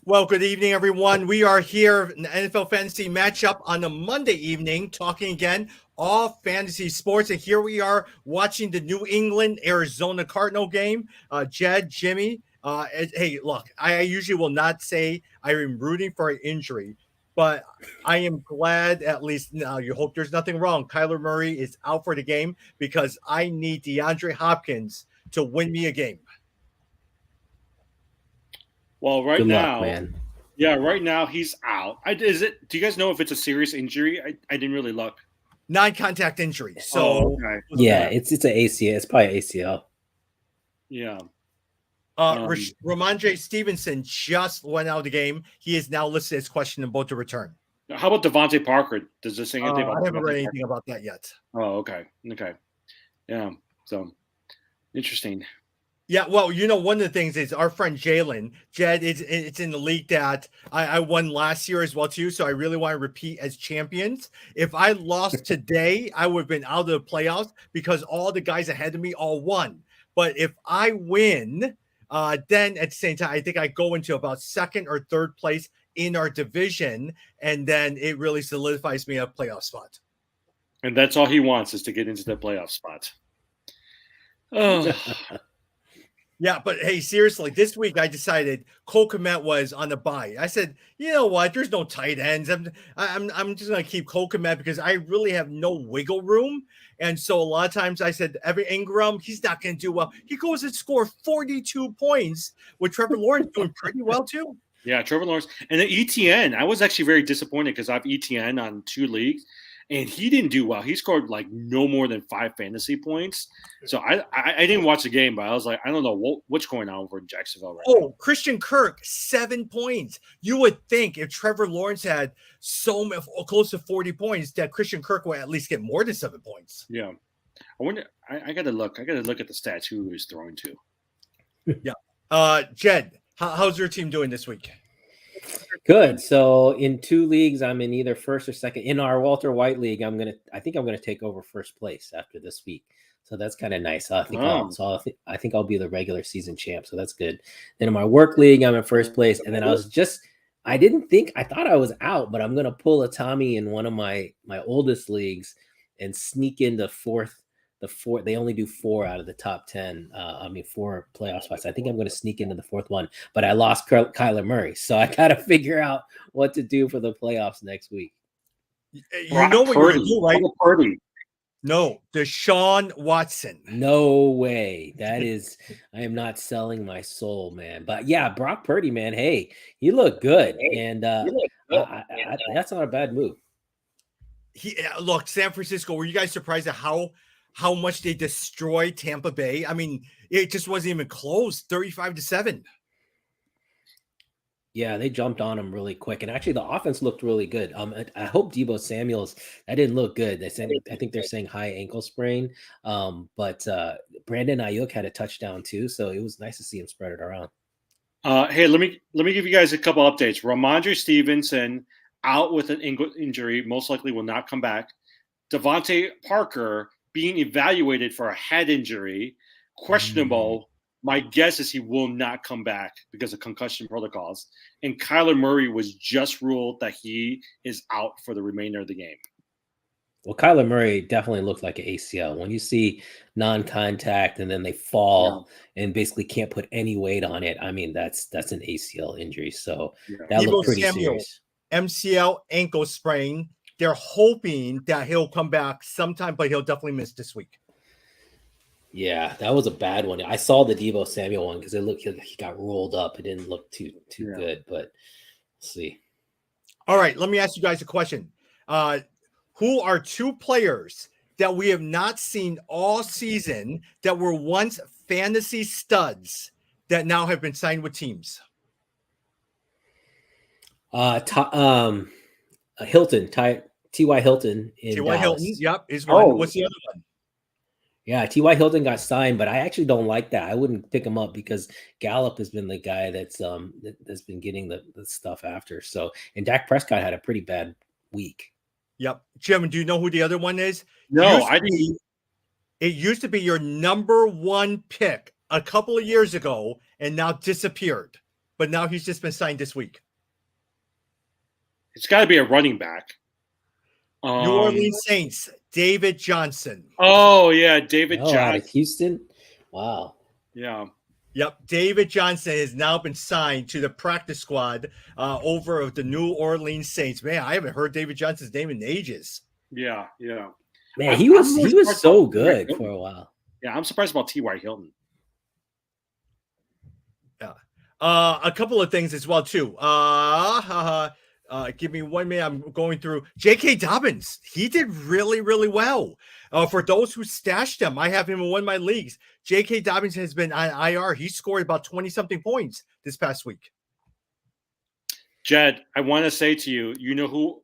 Well, good evening, everyone. We are here in the NFL Fantasy Matchup on a Monday evening, talking again all fantasy sports. And here we are watching the New England Arizona Cardinal game. Jed, Jimmy, hey, look, I usually will not say I am rooting for an injury, but I am glad at least now. You hope there's nothing wrong. Kyler Murray is out for the game because I need DeAndre Hopkins to win me a game. Well, right Good now, luck, man. yeah, right now he's out. Is it? Do you guys know if it's a serious injury? I didn't really look. Non-contact injury. So okay. Yeah, it's an ACL. It's probably ACL. Yeah. Ramondre Stevenson just went out of the game. He is now listed as questionable to return. How about Devontae Parker? Does this say anything about? I haven't read Devontae anything about that yet. Oh, okay. Yeah. So interesting. Yeah, well, one of the things is our friend Jalen, Jed, it's in the league that I won last year as well too. So I really want to repeat as champions. If I lost today, I would have been out of the playoffs because all the guys ahead of me all won. But if I win, then at the same time, I think I go into about second or third place in our division, and then it really solidifies me a playoff spot. And that's all he wants is to get into the playoff spot. Oh. Yeah, but hey, seriously, this week I decided Cole Kmet was on the bye. I said, you know what? There's no tight ends. I'm just gonna keep Cole Kmet because I really have no wiggle room. And so a lot of times I said, Evan Ingram, he's not gonna do well. He goes and score 42 points with Trevor Lawrence doing pretty well too. Yeah, Trevor Lawrence. And then ETN, I was actually very disappointed because I have ETN on 2 leagues. And he didn't do well. He scored like no more than 5 fantasy points. So I didn't watch the game, but I was like, I don't know what's going on for Jacksonville right now. Christian Kirk, 7 points. You would think if Trevor Lawrence had close to 40 points, that Christian Kirk would at least get more than 7 points. Yeah. I wonder. I gotta look. I gotta look at the stats. Who he's throwing to? Yeah. Jed, how's your team doing this week? Good. So in 2 leagues, I'm in either first or second. In our Walter White league, I think I'm gonna take over first place after this week. So that's kind of nice. I think I'll be the regular season champ. So that's good. Then in my work league, I'm in first place. And then I thought I was out, but I'm gonna pull a Tommy in one of my oldest leagues and sneak into fourth. They only do 4 out of the top 10. 4 playoff spots. I think I'm going to sneak into the 4th one, but I lost Kyler Murray, so I got to figure out what to do for the playoffs next week. You know what you're going to do, right? Purdy. No, Deshaun Watson. No way. That is, I am not selling my soul, man. But yeah, Brock Purdy, man. Hey, he looked good, and that's not a bad move. Look, San Francisco. Were you guys surprised at how much they destroyed Tampa Bay? I mean, it just wasn't even close, 35-7. Yeah, they jumped on him really quick. And actually, the offense looked really good. I hope Deebo Samuels, that didn't look good. I think they're saying high ankle sprain. But Brandon Ayuk had a touchdown too. So it was nice to see him spread it around. Hey, let me give you guys a couple updates. Ramondre Stevenson out with an injury, most likely will not come back. Devontae Parker being evaluated for a head injury, questionable. My guess is he will not come back because of concussion protocols. And Kyler Murray was just ruled that he is out for the remainder of the game. Well, Kyler Murray definitely looked like an ACL. When you see non-contact and then they fall and basically can't put any weight on it, I mean, that's an ACL injury. So that looked pretty serious. MCL ankle sprain. They're hoping that he'll come back sometime, but he'll definitely miss this week. Yeah, that was a bad one. I saw the Deebo Samuel one because he got rolled up. It didn't look too good, but we'll see. All right, let me ask you guys a question. Who are 2 players that we have not seen all season that were once fantasy studs that now have been signed with teams? Hilton, T.Y. Hilton in T.Y. Dallas. Hilton, yep, is one. What's the other one? Yeah, T.Y. Hilton got signed, but I actually don't like that. I wouldn't pick him up because Gallup has been the guy that's been getting the stuff after. So, and Dak Prescott had a pretty bad week. Yep. Jim, do you know who the other one is? No, I didn't. It used to be your number 1 pick a couple of years ago and now disappeared. but now he's just been signed this week. It's got to be a running back. New Orleans Saints, David Johnson. Oh yeah, David out Johnson. of Houston. Wow. Yeah. Yep, David Johnson has now been signed to the practice squad over of the New Orleans Saints. Man, I haven't heard David Johnson's name in ages. Yeah. Man, I'm he was really so surprised about good T.Y. for a while. Yeah, I'm surprised about T.Y. Hilton. A couple of things as well too. Give me 1 minute. I'm going through J.K. Dobbins. He did really, really well. For those who stashed him, I have him in one of my leagues. J.K. Dobbins has been on IR. He scored about 20-something points this past week. Jed, I want to say to you, who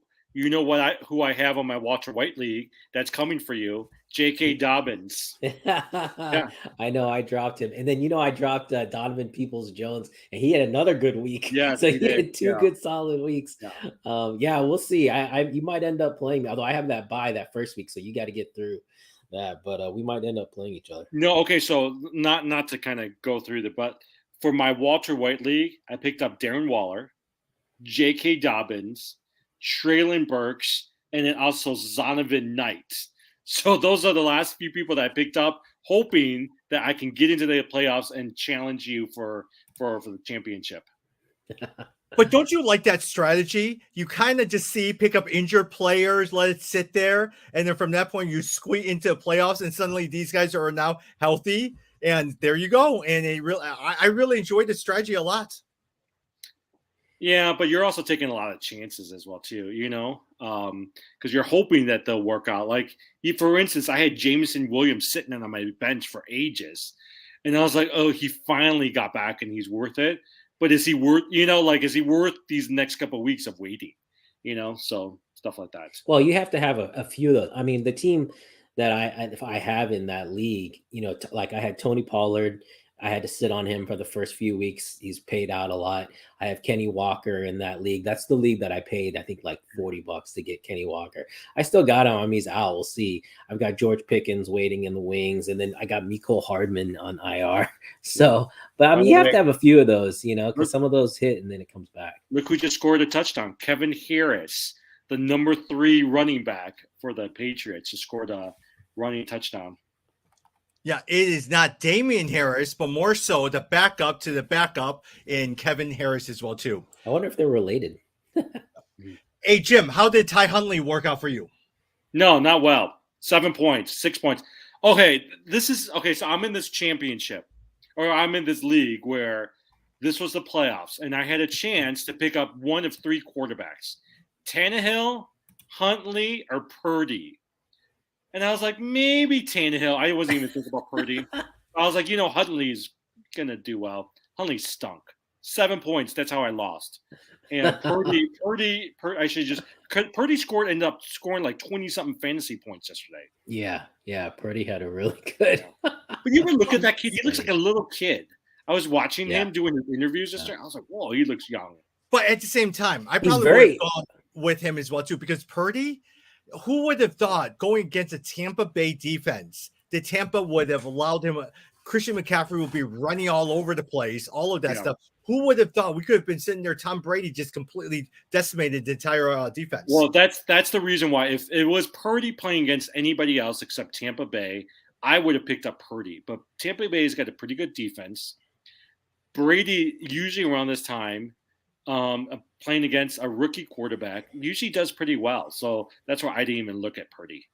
I have on my Walter White league that's coming for you, J.K. Dobbins. Yeah. I know I dropped him. And then, I dropped Donovan Peoples-Jones, and he had another good week. Yeah, so he had two good solid weeks. Yeah. We'll see. You might end up playing, although I have that bye that first week, so you got to get through that. But we might end up playing each other. No, okay, so not to kind of go through but for my Walter White league, I picked up Darren Waller, J.K. Dobbins, Treylon Burks, and then also Zonovan Knight. So those are the last few people that I picked up, hoping that I can get into the playoffs and challenge you for the championship. But don't you like that strategy? You kind of just pick up injured players, let it sit there, and then from that point you squeeze into the playoffs, and suddenly these guys are now healthy, and there you go. And I really enjoyed the strategy a lot. Yeah, but you're also taking a lot of chances as well too, because you're hoping that they'll work out. Like, for instance, I had Jameson Williams sitting on my bench for ages, and I was like, oh, he finally got back and he's worth it. But is he worth, is he worth these next couple of weeks of waiting? So stuff like that. Well, you have to have a few of those. I mean, the team that I have in that league, like I had Tony Pollard. I had to sit on him for the first few weeks. He's paid out a lot. I have Kenny Walker in that league. That's the league that I paid, I think, like $40 to get Kenny Walker. I still got him. He's out. We'll see. I've got George Pickens waiting in the wings, and then I got Mecole Hardman on IR. So, but you have to have a few of those, because some of those hit and then it comes back. Look who just scored a touchdown. Kevin Harris, the number 3 running back for the Patriots, just scored a running touchdown. Yeah, it is not Damian Harris, but more so the backup to the backup in Kevin Harris as well, too. I wonder if they're related. Hey, Jim, how did Ty Huntley work out for you? No, not well. 7 points, 6 points. Okay, so I'm in this championship, or I'm in this league where this was the playoffs, and I had a chance to pick up one of 3 quarterbacks, Tannehill, Huntley, or Purdy. And I was like, maybe Tannehill. I wasn't even thinking about Purdy. I was like, Huntley's going to do well. Huntley stunk. 7 points. That's how I lost. And Purdy ended up scoring like 20-something fantasy points yesterday. Yeah. Purdy had a really good. But you ever look at that kid? He looks like a little kid. I was watching him doing his interviews yesterday. I was like, whoa, he looks young. But at the same time, I probably would have gone with him as well, too, because Purdy – who would have thought going against a Tampa Bay defense that Tampa would have allowed him? Christian McCaffrey would be running all over the place, all of that stuff. Who would have thought we could have been sitting there? Tom Brady just completely decimated the entire defense. Well, that's the reason why. If it was Purdy playing against anybody else except Tampa Bay, I would have picked up Purdy. But Tampa Bay's got a pretty good defense. Brady, usually around this time, playing against a rookie quarterback, usually does pretty well. So that's why I didn't even look at Purdy.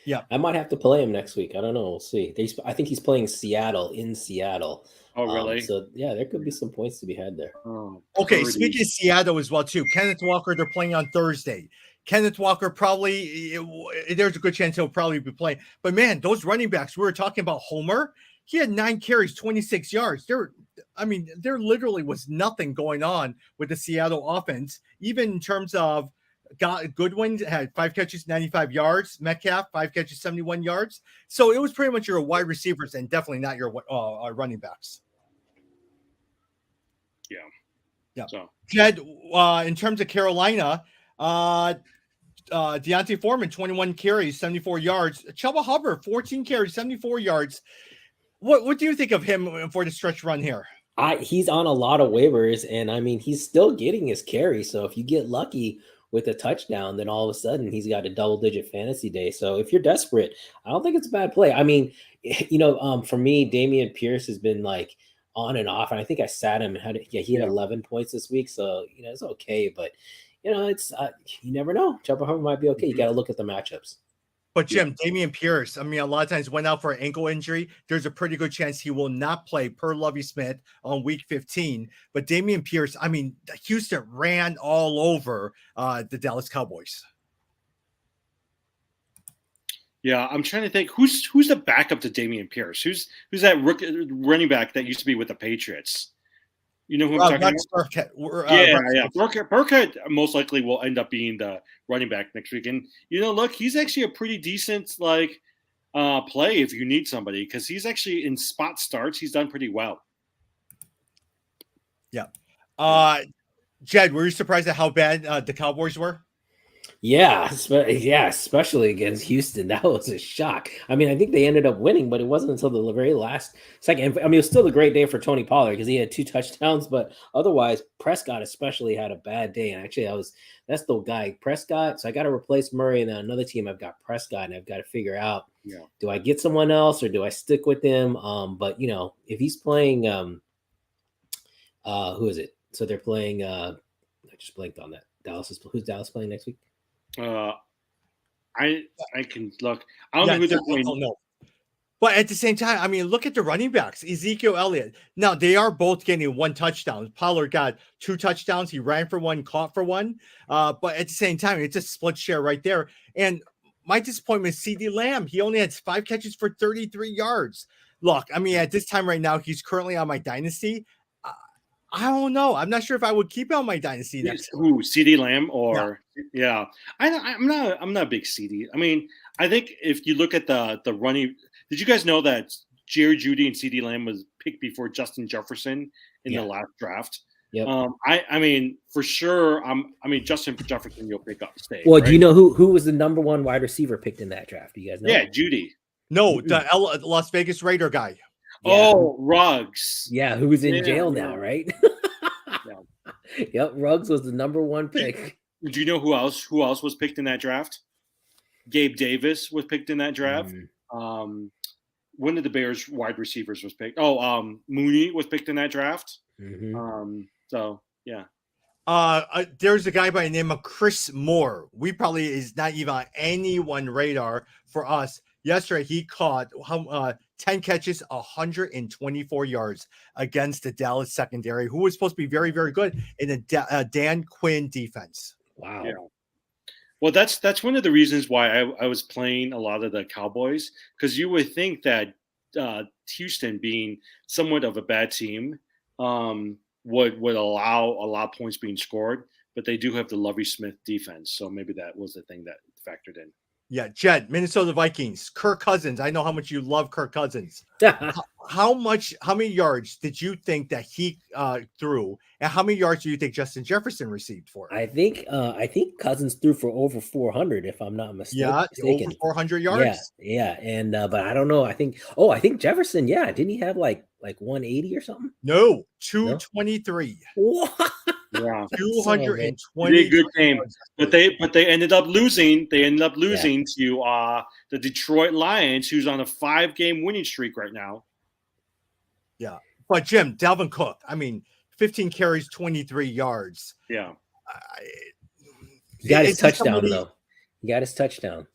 Yeah, I might have to play him next week. I don't know. We'll see. I think he's playing Seattle in Seattle. Oh, really? So yeah, there could be some points to be had there. Okay, speaking of Seattle as well too, Kenneth Walker, they're playing on Thursday. Kenneth Walker there's a good chance he'll probably be playing. But man, those running backs, we were talking about Homer. He had 9 carries, 26 yards. There literally was nothing going on with the Seattle offense, even in terms of Goodwin had 5 catches, 95 yards. Metcalf, 5 catches, 71 yards. So it was pretty much your wide receivers and definitely not your running backs. Yeah. So, Jed, in terms of Carolina, Deontay Foreman, 21 carries, 74 yards. Chuba Hubbard, 14 carries, 74 yards. What do you think of him for the stretch run here? He's on a lot of waivers, and I mean he's still getting his carry. So if you get lucky with a touchdown, then all of a sudden he's got a double-digit fantasy day. So if you're desperate, I don't think it's a bad play. I mean, for me, Damian Pierce has been like on and off, and I think I sat him and he had 11 points this week, so it's okay. But it's you never know. Chuba Hubbard might be okay. You got to look at the matchups. But Jim, Damian Pierce, I mean, a lot of times went out for an ankle injury. There's a pretty good chance he will not play per Lovie Smith on week 15. But Damian Pierce, I mean, Houston ran all over the Dallas Cowboys. Yeah, I'm trying to think who's the backup to Damian Pierce. Who's that running back that used to be with the Patriots? You know who I'm talking about? Burkhead. Burkhead most likely will end up being the running back next week. And look, he's actually a pretty decent play if you need somebody, because he's actually in spot starts. He's done pretty well. Yeah. Jed, were you surprised at how bad the Cowboys were? Yeah, especially against Houston. That was a shock. I mean, I think they ended up winning, but it wasn't until the very last second. I mean, it was still a great day for Tony Pollard because he had 2 touchdowns, but otherwise, Prescott especially had a bad day. And actually, that's the guy, Prescott. So I got to replace Murray, and then another team, I've got Prescott, and I've got to figure out, do I get someone else or do I stick with him? But if he's playing, who is it? So they're playing. I just blanked on that. Who's Dallas playing next week? I can look. I don't know who they're playing. No. But at the same time, I mean, look at the running backs. Ezekiel Elliott. Now, they are both getting 1 touchdown. Pollard got 2 touchdowns. He ran for 1, caught for 1. But at the same time, it's a split share right there. And my disappointment is CeeDee Lamb. He only had 5 catches for 33 yards. Look, I mean, at this time right now, he's currently on my dynasty. I don't know. I'm not sure if I would keep on my dynasty next. Who, CeeDee Lamb or I'm not a big CeeDee. I mean, I think if you look at the running, did you guys know that Jerry Jeudy and CeeDee Lamb was picked before Justin Jefferson in the last draft? Yep. I mean, for sure. Justin Jefferson, you'll pick up stage. Well, right? do you know who was the number 1 wide receiver picked in that draft? Do you guys know? Yeah, Jeudy. No, the Las Vegas Raider guy. Yeah. Oh, Ruggs. Yeah, who's in jail now, right? Yep, Ruggs was the number 1 pick. Do you know who else was picked in that draft? Gabe Davis was picked in that draft. One of the Bears wide receivers was picked. Mooney was picked in that draft. So yeah. There's a guy by the name of Chris Moore. We probably is not even on anyone's radar for us. Yesterday, he caught 10 catches, 124 yards against the Dallas secondary, who was supposed to be very, very good in the Dan Quinn defense. Wow. Yeah. Well, that's one of the reasons why I was playing a lot of the Cowboys, because you would think that Houston, being somewhat of a bad team, would allow a lot of points being scored, but they do have the Lovie Smith defense, so maybe that was the thing that factored in. Yeah, Jed, Minnesota Vikings, Kirk Cousins. I know how much you love Kirk Cousins. How many yards did you think that he threw, and how many yards do you think Justin Jefferson received for it? I think Cousins threw for over 400, if I'm not mistaken. Yeah, over 400 yards. Yeah, and but I don't know. I think Jefferson. Yeah, didn't he have like 180 or something? No, 223. What? Yeah, 220. Good game, but they ended up losing. They ended up losing to the Detroit Lions, who's on a 5-game winning streak right now. Yeah, but Jim, Dalvin Cook. I mean, 15 carries, 23 yards. Yeah, he got his touchdown though. He got his touchdown.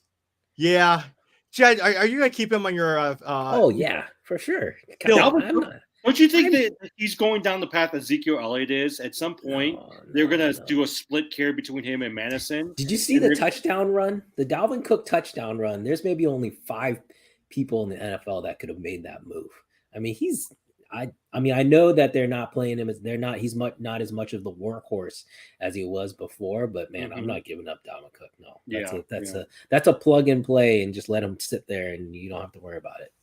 Yeah, Jed, are you gonna keep him on your? Oh yeah, for sure. Don't you think that he's going down the path Ezekiel Elliott is? At some point, they're going to do a split carry between him and Madison. Did you see the touchdown run? The Dalvin Cook touchdown run. There's maybe only 5 people in the NFL that could have made that move. I mean, I know that they're not playing him he's not as much of the workhorse as he was before, but man, I'm not giving up Dalvin Cook. No. That's a plug and play, and just let him sit there and you don't have to worry about it.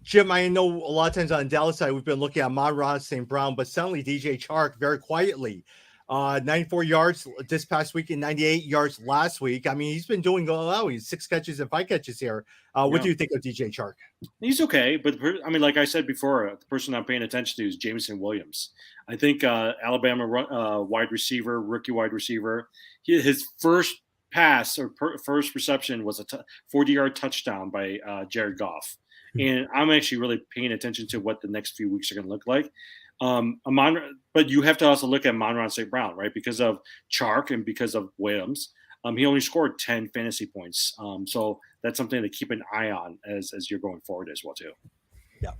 Jim, I know a lot of times on the Dallas side, we've been looking at Amon-Ra St. Brown, but suddenly DJ Chark very quietly. 94 yards this past week and 98 yards last week. I mean, he's been doing well. He's 6 catches and 5 catches here. What do you think of DJ Chark? He's okay, but I mean, like I said before, the person I'm paying attention to is Jameson Williams. I think Alabama rookie wide receiver. His first pass or first reception was a 40-yard touchdown by Jared Goff. And I'm actually really paying attention to what the next few weeks are going to look like. But you have to also look at Monron St. Brown, right? Because of Chark and because of Williams, he only scored 10 fantasy points. So that's something to keep an eye on as you're going forward as well, too. Yeah.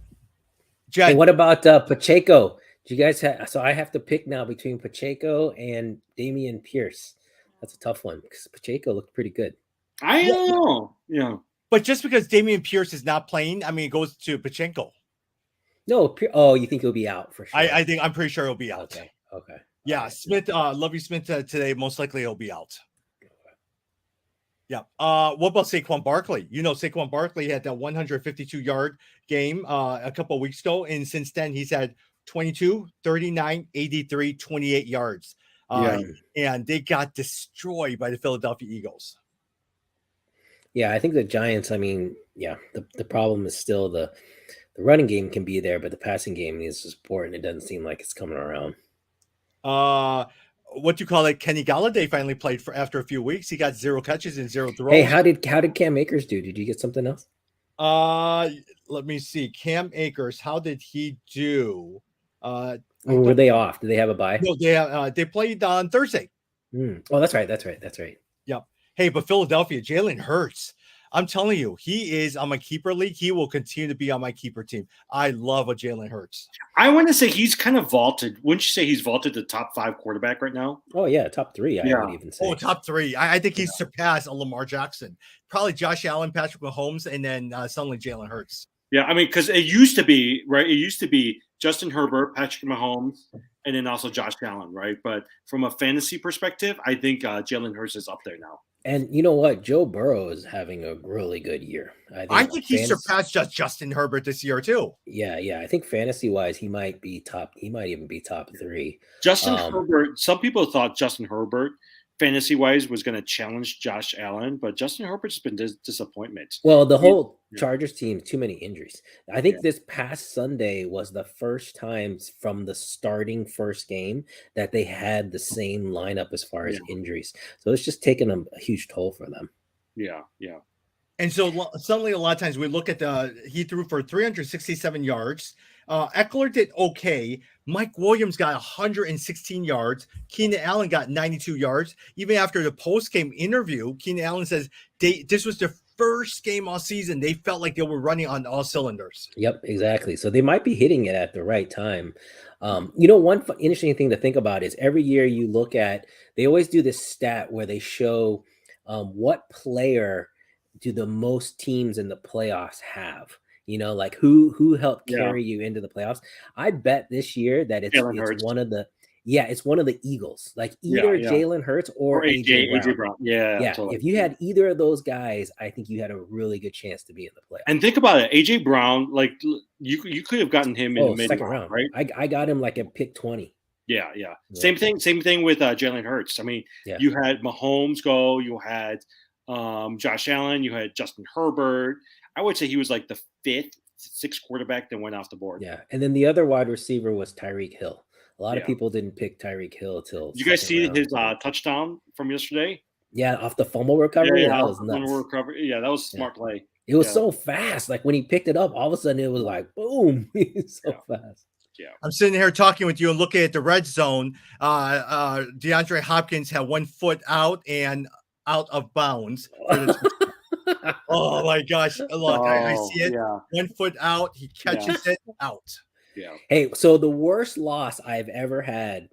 Hey, what about Pacheco? Do you guys have? So I have to pick now between Pacheco and Damian Pierce. That's a tough one because Pacheco looked pretty good. I don't know. Yeah. But just because Damian Pierce is not playing, I mean, it goes to Pacheco. No. Oh, you think he'll be out for sure? I'm pretty sure he'll be out. Okay. Yeah. Right. Smith, Lovie Smith today, most likely he'll be out. Okay. Yeah. What about Saquon Barkley? You know, Saquon Barkley had that 152-yard game a couple of weeks ago. And since then, he's had 22, 39, 83, 28 yards. And they got destroyed by the Philadelphia Eagles. Yeah, I think the Giants, I mean, the problem is still the running game can be there, but the passing game needs support, and it doesn't seem like it's coming around. What do you call it? Kenny Galladay finally played after a few weeks. He got 0 catches and 0 throws. Hey, how did Cam Akers do? Did you get something else? Let me see. Cam Akers, how did he do? Were they off? Did they have a bye? No, they played on Thursday. Oh, that's right. Yep. Hey, but Philadelphia, Jalen Hurts. I'm telling you, he is on my keeper league. He will continue to be on my keeper team. I love a Jalen Hurts. I want to say he's kind of vaulted. Wouldn't you say he's vaulted the top 5 quarterback right now? Oh, yeah, top 3, I would even say. Oh, top 3. I think he's surpassed a Lamar Jackson. Probably Josh Allen, Patrick Mahomes, and then suddenly Jalen Hurts. Yeah, I mean, because it used to be, right? It used to be Justin Herbert, Patrick Mahomes, and then also Josh Allen, right? But from a fantasy perspective, I think Jalen Hurts is up there now. And you know what? Joe Burrow is having a really good year. I think he surpassed Justin Herbert this year too. Yeah. I think fantasy-wise, he might be top. He might even be top 3. Justin Herbert. Some people thought Justin Herbert, fantasy-wise, was going to challenge Josh Allen, but Justin Herbert's been disappointment. Well, the whole Chargers team, too many injuries. I think this past Sunday was the first time from the starting first game that they had the same lineup as far as injuries. So it's just taken a huge toll for them. Yeah. And so suddenly a lot of times we look at he threw for 367 yards. Eckler did okay. Mike Williams got 116 yards. Keenan Allen got 92 yards. Even after the post-game interview, Keenan Allen says this was their first game all season. They felt like they were running on all cylinders. Yep, exactly. So they might be hitting it at the right time. One interesting thing to think about is every year you look at, they always do this stat where they show what player do the most teams in the playoffs have. Like who helped carry you into the playoffs. I bet this year that it's one of the Eagles, like either Jalen Hurts or AJ Brown. Yeah. Totally. If you had either of those guys, I think you had a really good chance to be in the playoffs. And think about it, AJ Brown, like you could have gotten him in the mid round, right? I got him like at pick 20. Yeah. Same thing with Jalen Hurts. I mean, you had Mahomes go, you had Josh Allen, you had Justin Herbert. I would say he was like the 5th, 6th quarterback that went off the board. Yeah, and then the other wide receiver was Tyreek Hill. A lot of people didn't pick Tyreek Hill till. Did you guys see his touchdown from yesterday? Yeah, off the fumble recovery. Yeah, that was nuts. Fumble recovery. Yeah, that was a smart play. It was so fast. Like when he picked it up, all of a sudden it was like boom. So fast. Yeah. I'm sitting here talking with you and looking at the red zone. DeAndre Hopkins had 1 foot out and out of bounds. Oh my gosh. Look, I see it. 1 foot out. He catches it out. Yeah. Hey, so the worst loss I've ever had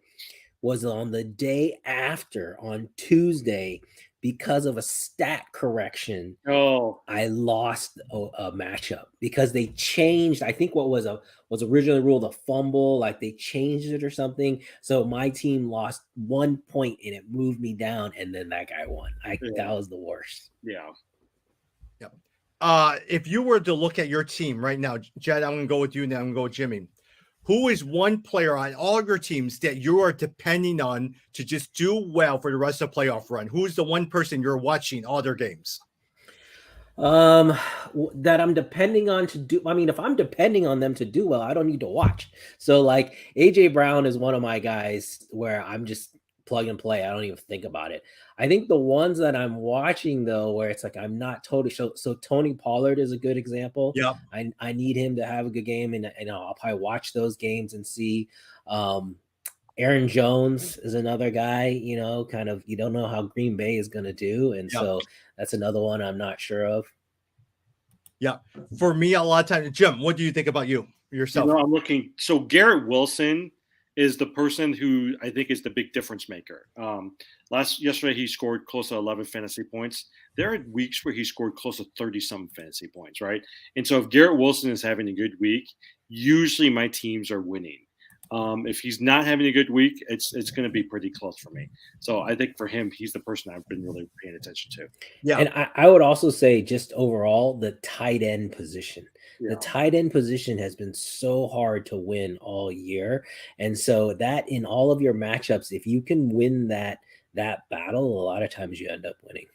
was on the day after, on Tuesday, because of a stat correction. Oh, I lost a matchup because they changed. I think what was originally ruled a fumble, like they changed it or something. So my team lost 1 point and it moved me down, and then that guy won. That was the worst. Yeah. If you were to look at your team right now, Jed, I'm going to go with you and then I'm going to go with Jimmy. who is one player on all of your teams that you are depending on to just do well for the rest of the playoff run? Who's the one person you're watching all their games? That I'm depending on to do. I mean, if I'm depending on them to do well, I don't need to watch. So like AJ Brown is one of my guys where I'm just plug and play. I don't even think about it. I think the ones that I'm watching though, where it's like I'm not totally sure. So Tony Pollard is a good example. Yeah, I need him to have a good game, and I'll probably watch those games and see. Aaron Jones is another guy, kind of you don't know how Green Bay is going to do. And so that's another one I'm not sure of. Yeah. For me, a lot of times, Jim, what do you think about yourself? I'm looking. So Garrett Wilson is the person who I think is the big difference maker. Yesterday, he scored close to 11 fantasy points. There are weeks where he scored close to 30-some fantasy points, right? And so if Garrett Wilson is having a good week, usually my teams are winning. If he's not having a good week, it's going to be pretty close for me. So I think for him, he's the person I've been really paying attention to. Yeah. And I would also say just overall, the tight end position. Yeah. The tight end position has been so hard to win all year. And so that in all of your matchups, if you can win that battle, a lot of times you end up winning.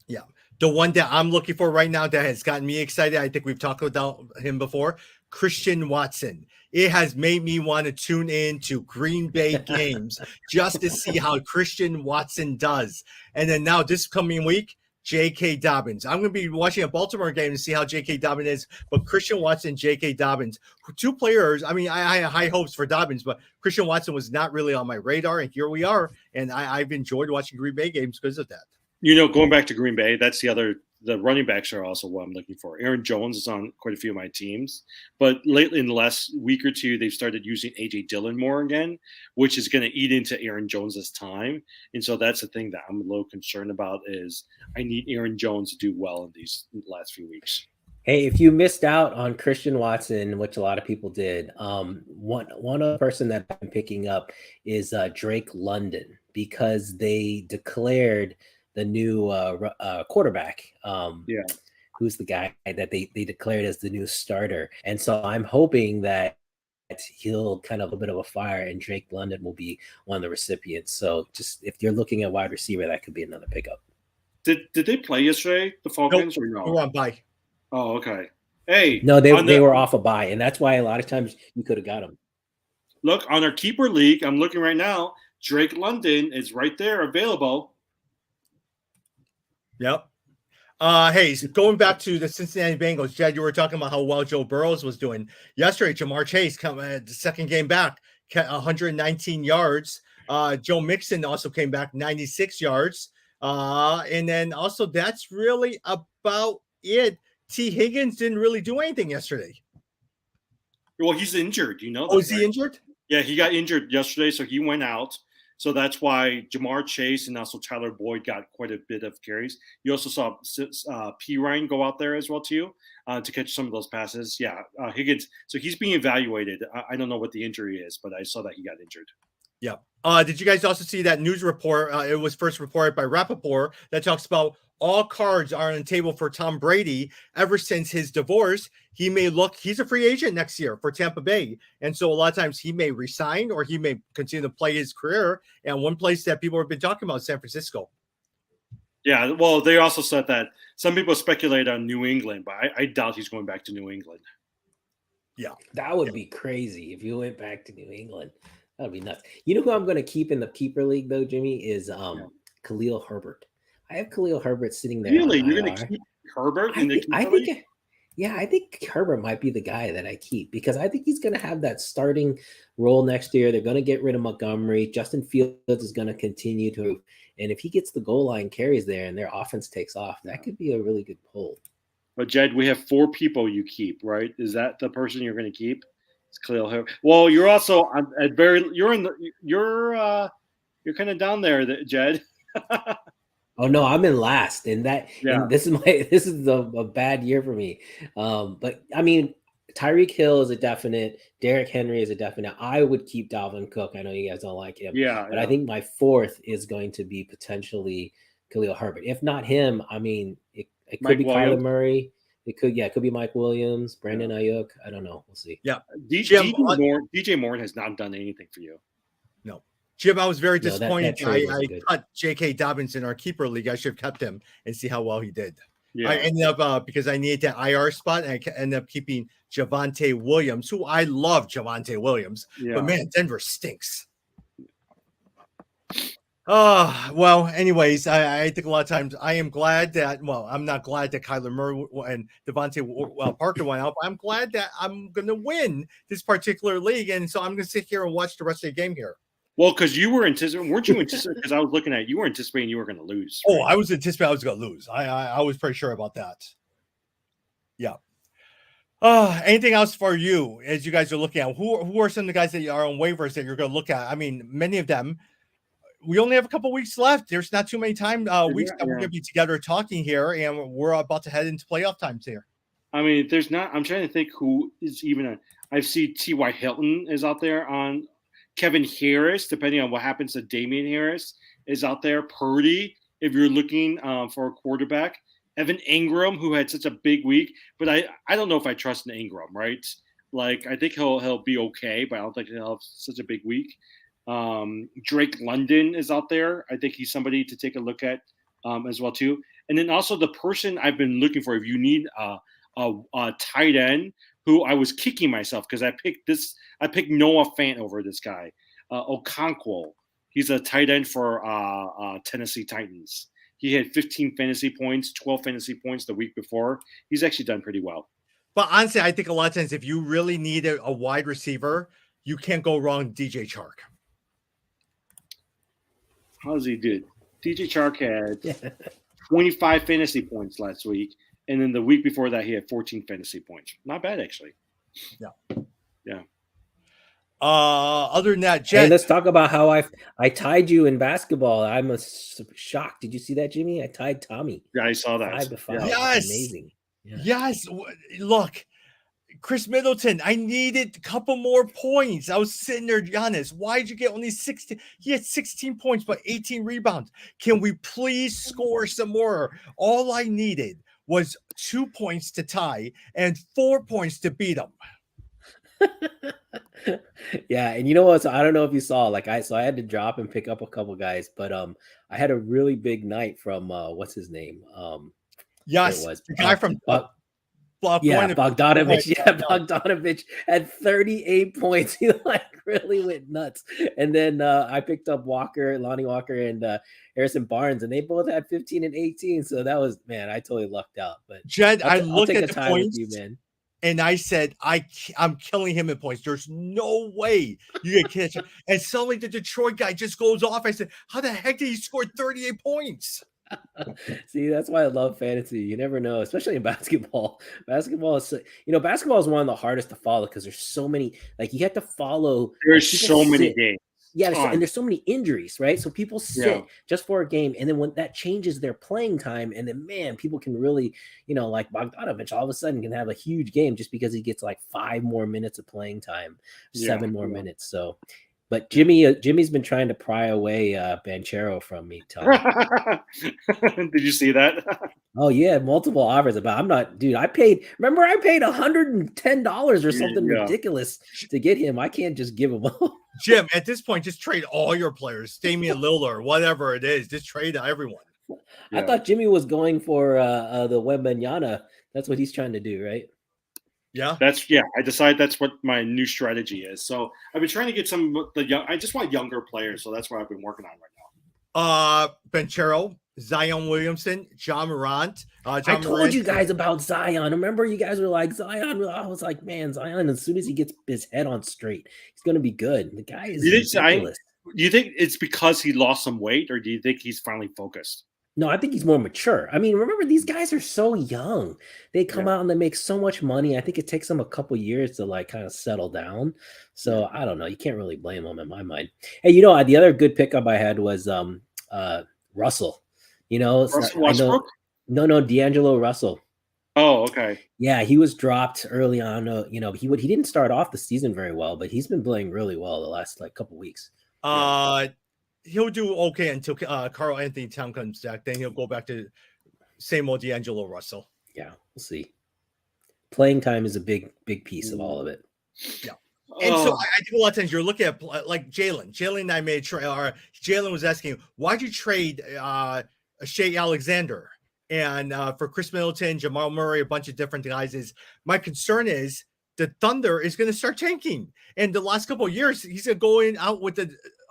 Yeah. The one that I'm looking for right now that has gotten me excited, I think we've talked about him before, Christian Watson. It has made me want to tune in to Green Bay games just to see how Christian Watson does. And then now this coming week, J.K. Dobbins. I'm going to be watching a Baltimore game to see how J.K. Dobbins is, but Christian Watson, J.K. Dobbins, two players. I mean, I had high hopes for Dobbins, but Christian Watson was not really on my radar, and here we are. And I've enjoyed watching Green Bay games because of that. Going back to Green Bay, that's the running backs are also what I'm looking for. Aaron Jones is on quite a few of my teams, but lately in the last week or two, they've started using A.J. Dillon more again, which is going to eat into Aaron Jones's time. And so that's the thing that I'm a little concerned about is I need Aaron Jones to do well in these last few weeks. Hey, if you missed out on Christian Watson, which a lot of people did, one other person that I'm picking up is Drake London, because they declared the new quarterback, who's the guy that they declared as the new starter. And so I'm hoping that he'll kind of a bit of a fire, and Drake London will be one of the recipients. So just if you're looking at wide receiver, that could be another pickup. Did they play yesterday, the Falcons, or no? They were on bye. Oh, okay. Hey. No, they were off a bye, and that's why a lot of times you could have got them. Look, on our keeper league, I'm looking right now, Drake London is right there available. Yep. Hey, going back to the Cincinnati Bengals, Jed, you were talking about how well Joe Burrows was doing. Yesterday, Jamar Chase, the second game back, 119 yards. Joe Mixon also came back 96 yards. And then also that's really about it. T. Higgins didn't really do anything yesterday. Well, he's injured. You know that, is he injured? Yeah, he got injured yesterday, so he went out. So that's why Jamar Chase and also Tyler Boyd got quite a bit of carries. You also saw P. Ryan go out there as well too to catch some of those passes. Yeah, Higgins. So he's being evaluated. I don't know what the injury is, but I saw that he got injured. Yeah. Did you guys also see that news report? It was first reported by Rappaport that talks about all cards are on the table for Tom Brady ever since his divorce. He's a free agent next year for Tampa Bay. And so a lot of times he may resign or he may continue to play his career. And one place that people have been talking about is San Francisco. Yeah, well, they also said that some people speculate on New England, but I doubt he's going back to New England. Yeah, that would be crazy if you went back to New England. That would be nuts. You know who I'm going to keep in the keeper league, though, Jimmy, is Khalil Herbert. I have Khalil Herbert sitting there. Really? You're going to keep Herbert in the keeper league? Yeah, I think Herbert might be the guy that I keep because I think he's going to have that starting role next year. They're going to get rid of Montgomery. Justin Fields is going to continue to. And if he gets the goal line carries there and their offense takes off, that could be a really good pull. But, Jed, we have 4 people you keep, right? Is that the person you're going to keep? It's Khalil Herbert. Well, you're also you're kind of down there, Jed. Oh no, I'm in last, and this is a bad year for me. But I mean, Tyreek Hill is a definite. Derrick Henry is a definite. I would keep Dalvin Cook. I know you guys don't like him. But I think my 4th is going to be potentially Khalil Herbert. If not him, I mean, it could be Kyler Murray. It could be Mike Williams, Brandon Ayuk. I don't know. We'll see. Yeah. DJ Moore has not done anything for you. No. Jim, I was very No, that disappointed. trade I wasn't good. cut J.K. Dobbins in our keeper league. I should have kept him and see how well he did. Yeah. I ended up because I needed that IR spot, and I ended up keeping Javonte Williams, who I love Javonte Williams. Yeah. But man, Denver stinks. Well, anyways, I think a lot of times I am glad that, well, I'm not glad that Kyler Murray and Devontae Parker went out, but I'm glad that I'm going to win this particular league. And so I'm going to sit here and watch the rest of the game here. Well, because you were anticipating, weren't you anticipating? Because I was looking at you were anticipating you were going to lose. Oh, I was anticipating I was going to lose. I was pretty sure about that. Yeah. Anything else for you as you guys are looking at? Who are some of the guys that are on waivers that you're going to look at? I mean, many of them. We only have a couple weeks left. There's not too many weeks that we're going to be together talking here, and we're about to head into playoff times here. I mean, there's not. I'm trying to think who is even. I see T.Y. Hilton is out there on. Kevin Harris, depending on what happens to Damian Harris, is out there. Purdy, if you're looking for a quarterback. Evan Ingram, who had such a big week, but I don't know if I trust in Ingram, right? Like, I think he'll be okay, but I don't think he'll have such a big week. Drake London is out there. I think he's somebody to take a look at as well too. And then also the person I've been looking for, if you need a tight end, who I was kicking myself because I picked Noah Fant over this guy, Okonkwo. He's a tight end for Tennessee Titans. He had 15 fantasy points, 12 fantasy points the week before. He's actually done pretty well. But honestly, I think a lot of times if you really need a wide receiver, you can't go wrong with DJ Chark. How does he do? DJ Chark had 25 fantasy points last week. And then the week before that, he had 14 fantasy points. Not bad, actually. Yeah. Other than that, Jen, let's talk about how I tied you in basketball. I'm shocked. Did you see that, Jimmy? I tied Tommy. Yeah, I saw that. 5-5. Yes. Amazing. Yeah. Yes. Look, Chris Middleton, I needed a couple more points. I was sitting there, Giannis. Why did you get only 16? He had 16 points, but 18 rebounds. Can we please score some more? All I needed was 2 points to tie and 4 points to beat him. Yeah, and you know what? So I don't know if you saw, I had to drop and pick up a couple guys, but I had a really big night from what's his name? Yes, it was the guy from Bogdanovich. Yeah, Bogdanovich had 38 points. He really went nuts. And then I picked up Lonnie Walker, and Harrison Barnes, and they both had 15 and 18. So that was, man, I totally lucked out. But Jed, I looked at the points, with you, man. And I said, I'm killing him in points. There's no way you can catch him. And suddenly the Detroit guy just goes off. I said, how the heck did he score 38 points? See, that's why I love fantasy. You never know, especially in basketball. Basketball is one of the hardest to follow because there's so many. Like, you have to follow. There's so many games. Yeah, and there's so many injuries, right? So people sit just for a game, and then when that changes their playing time, and then, man, people can really, like Bogdanovich, all of a sudden can have a huge game just because he gets like 5 more minutes of playing time, 7 more minutes. So, but Jimmy's been trying to pry away Banchero from me, Tom. Did you see that? Oh yeah, multiple offers. But I'm not, dude. I paid $110 or something ridiculous to get him. I can't just give him up. Jim, at this point, just trade all your players, Damian Lillard, whatever it is. Just trade everyone. I thought Jimmy was going for the Wembanyama. That's what he's trying to do, right? Yeah. I decided that's what my new strategy is. So I've been trying to get some of the young. I just want younger players, so that's what I've been working on right now. Banchero, Zion Williamson, John Morant. I told you guys about Zion. Remember, you guys were like, Zion. I was like, man, Zion, as soon as he gets his head on straight, he's going to be good. The guy is ridiculous. Do you think it's because he lost some weight, or do you think he's finally focused? No, I think he's more mature. I mean, remember, these guys are so young. They come out and they make so much money. I think it takes them a couple years to kind of settle down. So I don't know. You can't really blame them in my mind. Hey, the other good pickup I had was Russell. Russell Westbrook? No, D'Angelo Russell. Oh, okay. Yeah, he was dropped early on. He didn't start off the season very well, but he's been playing really well the last couple weeks. He'll do okay until Karl Anthony Towns comes back. Then he'll go back to same old D'Angelo Russell. Yeah, we'll see. playing time is a big piece of all of it. And so Oh, I think a lot of times you're looking at like Jalen. Jalen and I made a trade. Or Jalen was asking, why'd you trade Shea Alexander and for Chris Middleton, Jamal Murray, a bunch of different guys? Is my concern is the Thunder is going to start tanking. And the last couple of years, he's going out with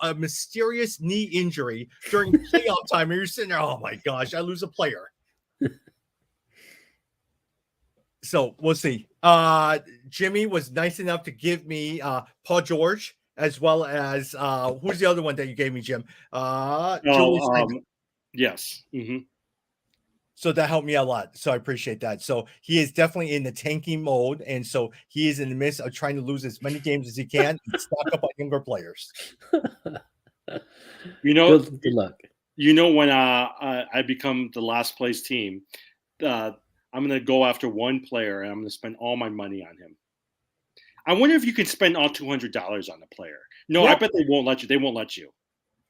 a mysterious knee injury during playoff time. And you're sitting there, oh my gosh, I lose a player. So we'll see. Jimmy was nice enough to give me Paul George as well as who's the other one that you gave me, Jim? Julius Randle. yes. So that helped me a lot. So I appreciate that. So he is definitely in the tanking mode. And so he is in the midst of trying to lose as many games as he can and stock up on younger players. You know, Good luck. You know, when I become the last place team, I'm going to go after one player and I'm going to spend all my money on him. I wonder if you can spend all $200 on the player. No, Yeah. I bet they won't let you. They won't let you.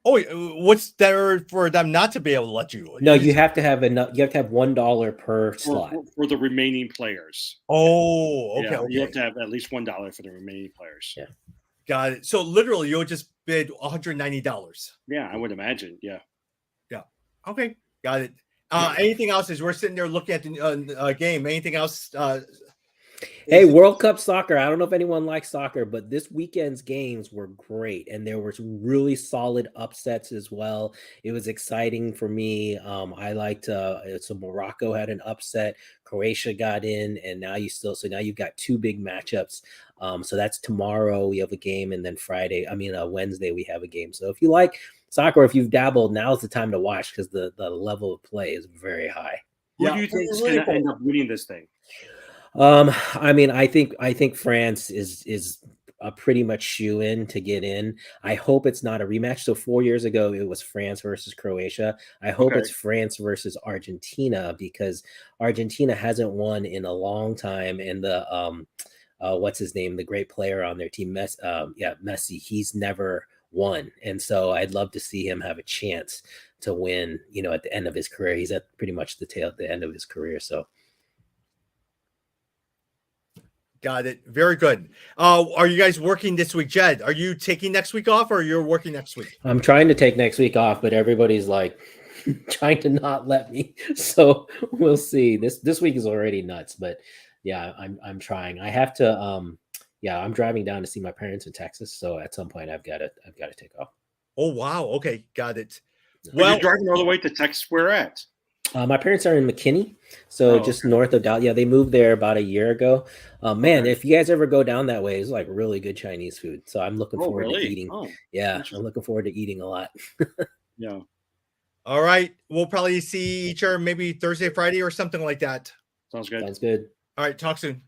Oh, what's there for them not to be able to let you? No, you have to have enough. You have to have $1 per slot. For the remaining players. Oh, okay, Yeah, okay. you have to have at least $1 for the remaining players. Yeah. Got it. So literally, you'll just bid $190. Yeah, I would imagine. Yeah. Okay, got it. Anything else as we're sitting there looking at the game? Anything else? Hey, World Cup soccer. I don't know if anyone likes soccer, but this weekend's games were great, and there were some really solid upsets as well. It was exciting for me. I liked so Morocco had an upset, Croatia got in, and now you've got two big matchups. So that's tomorrow we have a game, and then Wednesday we have a game. So if you like soccer, if you've dabbled, now's the time to watch because the level of play is very high. Who do you think is going to end up winning this thing? I think France is a pretty much shoe-in to get in. I hope it's not a rematch. So 4 years ago, it was France versus Croatia. I hope it's France versus Argentina because Argentina hasn't won in a long time. And the what's his name, the great player on their team, Messi, he's never won. And so I'd love to see him have a chance to win, at the end of his career. He's at pretty much the end of his career. So got it. Very good. Are you guys working this week, Jed? Are you taking next week off or you're working next week? I'm trying to take next week off, but everybody's like trying to not let me. So we'll see. This week is already nuts, but yeah, I'm trying. I have to I'm driving down to see my parents in Texas, so at some point I've got to take off. Oh wow. Okay, got it. Well, you're driving all the way to Texas. Where at? My parents are in McKinney, so just north of Dallas. Yeah, they moved there about a year ago. If you guys ever go down that way, it's like really good Chinese food. So I'm looking forward to eating. Yeah, I'm looking forward to eating a lot. Yeah. All right. We'll probably see each other maybe Thursday, Friday, or something like that. Sounds good. Sounds good. All right. Talk soon.